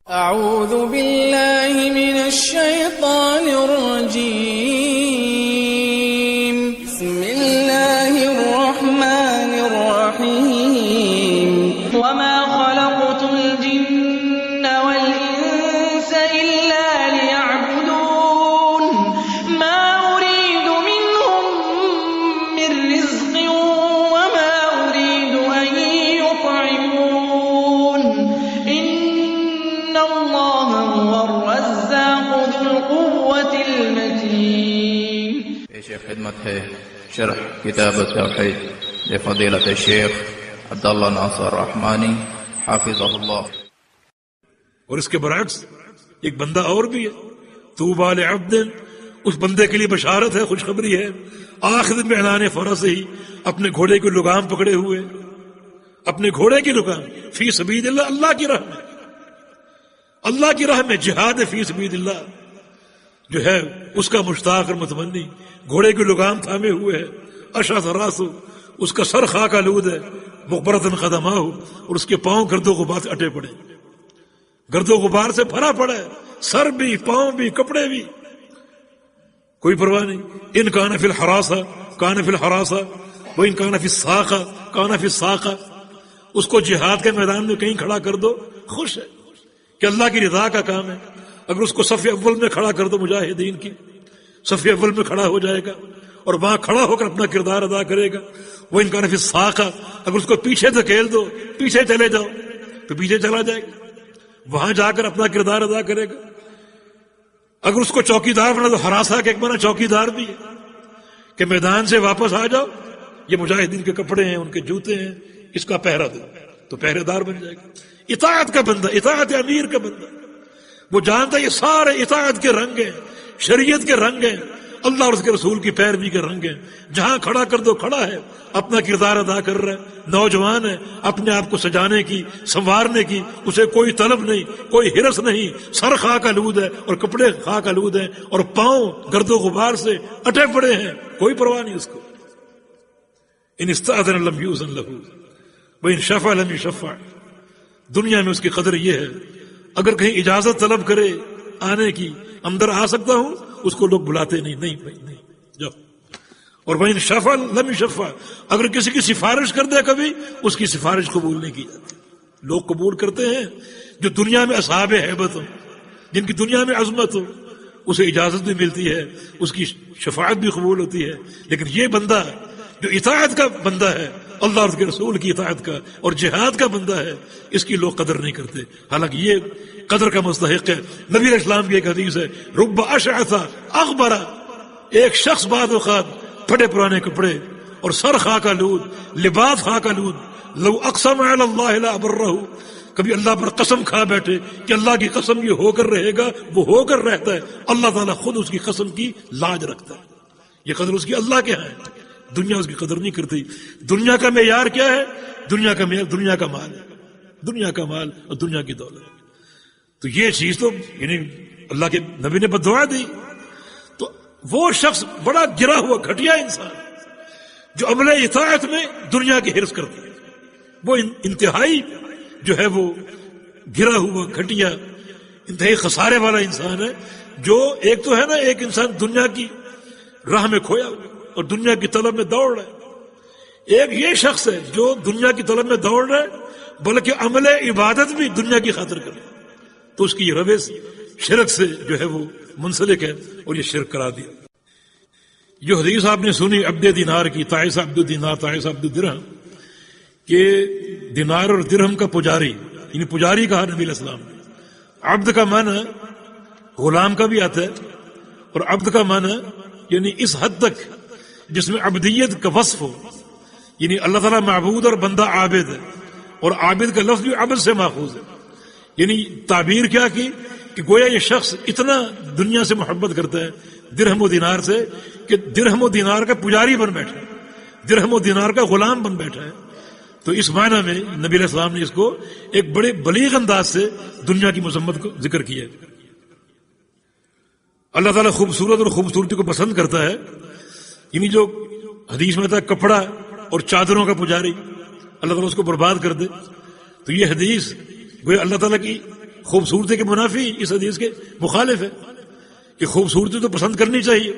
أعوذ بالله من الشيطان الرجيم. بسم الله الرحمن الرحيم. وما خلقت الجن والإنس إلا ليعبدون ما أريد منهم من رزق وما أريد أن يطعمون إن الله هو الرزاق ذو القوة المتين. پیش خدمت ہے شرح کتاب التوحید لفضیلۃ الشیخ عبداللہ ناصر رحمانی حافظہ اللہ. اور اس کے برعکس ایک بندہ اور بھی ہے، طوبی لعبد، اس بندے کے لیے بشارت ہے، خوشخبری ہے، آخر میں اعلان فرض ہی اپنے گھوڑے کی لگام پکڑے ہوئے، اپنے گھوڑے کی لگام فی سبیل اللہ، اللہ کی راہ میں، اللہ کی راہ میں جہاد فی سبیل اللہ جو ہے اس کا مشتاق اور متمنی گھوڑے کی لگام تھامے ہوئے ہے. اشعث راسو، اس کا سر خاک آلود ہے، مغبرۃ قدماہ، اور اس کے پاؤں گرد و غبار سے اٹے پڑے، گرد و غبار سے بھرا پڑا ہے، سر بھی، پاؤں بھی، کپڑے بھی، کوئی پرواہ نہیں. ان کان فی الحراسہ کان فی الحراسہ و ان کان فی الساقہ کان فی الساقہ. اس کو جہاد کے میدان میں کہیں کھڑا کر دو، خوش ہے کہ اللہ کی رضا کا کام ہے. اگر اس کو صف اول میں کھڑا کر دو، مجاہدین کی صف اول میں کھڑا ہو جائے گا اور وہاں کھڑا ہو کر اپنا کردار ادا کرے گا. وہ ان کا نفی ساقہ، اگر اس کو پیچھے دھکیل دو، پیچھے چلے جاؤ تو پیچھے چلا جائے گا، وہاں جا کر اپنا کردار ادا کرے گا. اگر اس کو چوکیدار بنا تو ہراسا کے ایک بنا چوکیدار بھی ہے کہ میدان سے واپس آ جاؤ، یہ مجاہدین کے کپڑے ہیں، ان کے جوتے ہیں، اس کا پہرا دو تو پہرے دار بن جائے گا. اطاعت کا بندہ، اطاعت امیر کا بندہ، وہ جانتا ہے یہ سارے اطاعت کے رنگ ہیں، شریعت کے رنگ ہیں، اللہ اور اس کے رسول کی پیروی کے رنگ ہیں. جہاں کھڑا کر دو کھڑا ہے، اپنا کردار ادا کر رہا ہے، نوجوان ہے، اپنے آپ کو سجانے کی، سنوارنے کی اسے کوئی طلب نہیں، کوئی ہرس نہیں. سر خاک آلود ہے اور کپڑے خاک آلود ہیں اور پاؤں گرد و غبار سے اٹے پڑے ہیں، کوئی پرواہ نہیں اس کو. ان استأذن لم یؤذن له وان شفع لم یشفع. دنیا میں اس کی قدر یہ ہے، اگر کہیں اجازت طلب کرے آنے کی، اندر آ سکتا ہوں، اس کو لوگ بلاتے نہیں، نہیں بھائی نہیں جاؤ. اور وَإِن شَفَعَ لَمْ يُشَفَّعْ، اگر کسی کی سفارش کر دے کبھی، اس کی سفارش قبول نہیں کی جاتی. لوگ قبول کرتے ہیں جو دنیا میں اصحاب ہیبت ہو، جن کی دنیا میں عظمت ہو، اسے اجازت بھی ملتی ہے، اس کی شفاعت بھی قبول ہوتی ہے. لیکن یہ بندہ جو اطاعت کا بندہ ہے، اللہ اور اس کے رسول کی اطاعت کا اور جہاد کا بندہ ہے، اس کی لوگ قدر نہیں کرتے، حالانکہ یہ قدر کا مستحق ہے. نبی علیہ السلام کی ایک حدیث ہے، رب اشعث اغبر، ایک شخص بعض اوقات پھٹے پرانے کپڑے اور سر خاک آلود، لباس خاک آلود، لو اقسم علی اللہ لا ابرہ، کبھی اللہ پر قسم کھا بیٹھے کہ اللہ کی قسم یہ ہو کر رہے گا، وہ ہو کر رہتا ہے. اللہ تعالیٰ خود اس کی قسم کی لاج رکھتا ہے. یہ قدر اس کی اللہ کے ہاں ہے، دنیا اس کی قدر نہیں کرتی. دنیا کا معیار کیا ہے؟ دنیا کا معیار دنیا کا مال ہے، دنیا کا مال اور دنیا کی دولت. تو یہ چیز تو یعنی اللہ کے نبی نے بددعا دی. تو وہ شخص بڑا گرا ہوا گھٹیا انسان جو عمل اطاعت میں دنیا کی حرص کرتا ہے، وہ انتہائی جو ہے وہ گرا ہوا گھٹیا انتہائی خسارے والا انسان ہے. جو ایک تو ہے نا، ایک انسان دنیا کی راہ میں کھویا ہوا اور دنیا کی طلب میں دوڑ رہا ہے. ایک یہ شخص ہے جو دنیا کی طلب میں دوڑ رہا ہے بلکہ عمل عبادت بھی دنیا کی خاطر کرے، تو اس کی یہ روش شرک سے جو ہے وہ منسلک ہے اور یہ شرک کرا دیا. جو حدیث آپ نے سنی عبد دینار کی، تعس عبد دینار تعس عبد درہم، کہ دینار اور درہم کا پجاری، یعنی پجاری کہا نبی علیہ السلام نے. عبد کا معنی غلام کا بھی آتا ہے، اور عبد کا معنی یعنی اس حد تک جس میں عبدیت کا وصف ہو، یعنی اللہ تعالیٰ معبود اور بندہ عابد ہے، اور عابد کا لفظ بھی عبد سے ماخوذ ہے. یعنی تعبیر کیا کی کہ گویا یہ شخص اتنا دنیا سے محبت کرتا ہے، درہم و دینار سے، کہ درہم و دینار کا پجاری بن بیٹھا ہے، درہم و دینار کا غلام بن بیٹھا ہے. تو اس معنی میں نبی علیہ السلام نے اس کو ایک بڑے بلیغ انداز سے دنیا کی مذمت کو ذکر کیا ہے. اللہ تعالیٰ خوبصورت اور خوبصورتی کو پسند کرتا ہے. یعنی جو حدیث میں تھا کپڑا اور چادروں کا پجاری، اللہ تعالیٰ اس کو برباد کر دے. تو یہ حدیث گویا اللہ تعالیٰ کی خوبصورتی کے منافی اس حدیث کے مخالف ہے کہ خوبصورتی تو پسند کرنی چاہیے.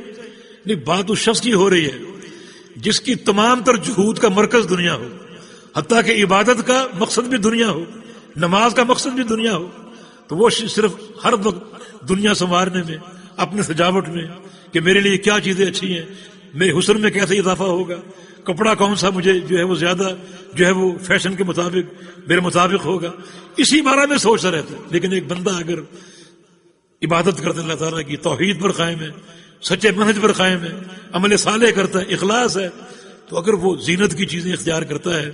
نہیں، بات اس شخص کی ہو رہی ہے جس کی تمام تر جہود کا مرکز دنیا ہو، حتیٰ کہ عبادت کا مقصد بھی دنیا ہو، نماز کا مقصد بھی دنیا ہو، تو وہ صرف ہر وقت دنیا سنوارنے میں، اپنے سجاوٹ میں کہ میرے لیے کیا چیزیں اچھی ہیں، میرے حسن میں کیسے اضافہ ہوگا، کپڑا کون سا مجھے جو ہے وہ زیادہ جو ہے وہ فیشن کے مطابق میرے مطابق ہوگا، اسی بارے میں سوچتا رہتا ہے. لیکن ایک بندہ اگر عبادت کرتا ہے، اللہ تعالیٰ کی توحید پر قائم ہے، سچے منہج پر قائم ہے، عمل صالح کرتا ہے، اخلاص ہے، تو اگر وہ زینت کی چیزیں اختیار کرتا ہے،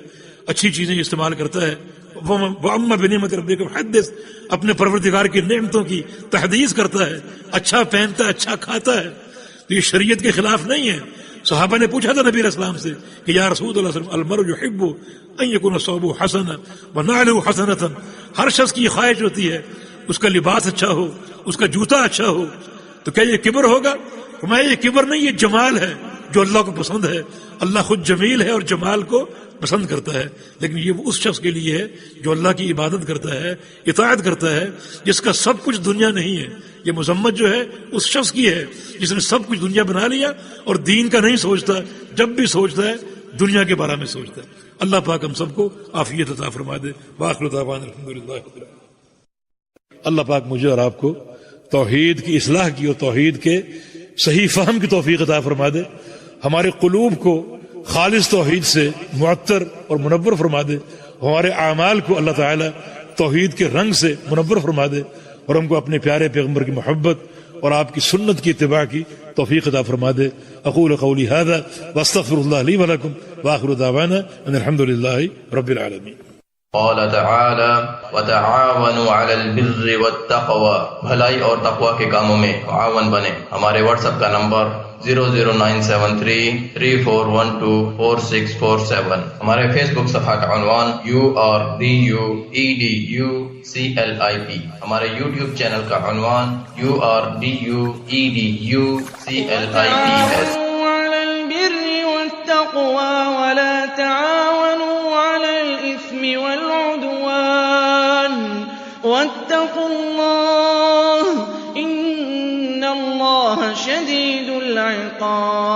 اچھی چیزیں استعمال کرتا ہے، وَأَمَّا بِنِعْمَةِ رَبِّكَ فَحَدِّثْ، اپنے پروردگار کی نعمتوں کی تحدیث کرتا ہے، اچھا پہنتا ہے، اچھا کھاتا ہے، تو یہ شریعت کے خلاف نہیں ہے. صحابہ نے پوچھا تھا نبی علیہ السلام سے کہ یا رسول اللہ صلی اللہ علیہ وسلم المرء يحب ان يكون ثوبه حسنا ونعله حسنة، ہر شخص کی خواہش ہوتی ہے اس کا لباس اچھا ہو، اس کا جوتا اچھا ہو. تو کیا یہ کبر ہوگا؟ فرمایا یہ کبر نہیں، یہ جمال ہے جو اللہ کو پسند ہے. اللہ خود جمیل ہے اور جمال کو پسند کرتا ہے، لیکن یہ اس شخص کے لیے ہے جو اللہ کی عبادت کرتا ہے، اطاعت کرتا ہے، جس کا سب کچھ دنیا نہیں ہے. یہ مذمت جو ہے اس شخص کی ہے جس نے سب کچھ دنیا بنا لیا اور دین کا نہیں سوچتا، جب بھی سوچتا ہے دنیا کے بارے میں سوچتا ہے. اللہ پاک ہم سب کو عافیت عطا فرما دے. وآخر دعوانا الحمدللہ رب العالمین. اللہ پاک مجھے اور آپ کو توحید کی اصلاح کی اور توحید کے صحیح فہم کی توفیق عطا فرما دے. ہمارے قلوب کو خالص توحید سے معطر اور منور فرما دے. ہمارے اعمال کو اللہ تعالی توحید کے رنگ سے منور فرما دے، اور ہم کو اپنے پیارے پیغمبر کی محبت اور آپ کی سنت کی اتباع کی توفیق عطا فرما دے. اقول قولی هذا واستغفر الله لي ولكم واخر دعوانا ان الحمد لله رب العالمين. قال تعالی وتعاونوا علی البر والتقوی، بھلائی اور تقوی کے کاموں میں معاون بنے. ہمارے واٹس ایپ کا نمبر 0097334124647. ہمارے فیس بک صفحہ کا عنوان URDUEDUCLIP. ہمارے یوٹیوب چینل کا عنوان URDUEDUCLIPS. على البر والتقوى ولا تعاونوا على الإثم والعدوان واتقوا الله إن الله شديد العقاب.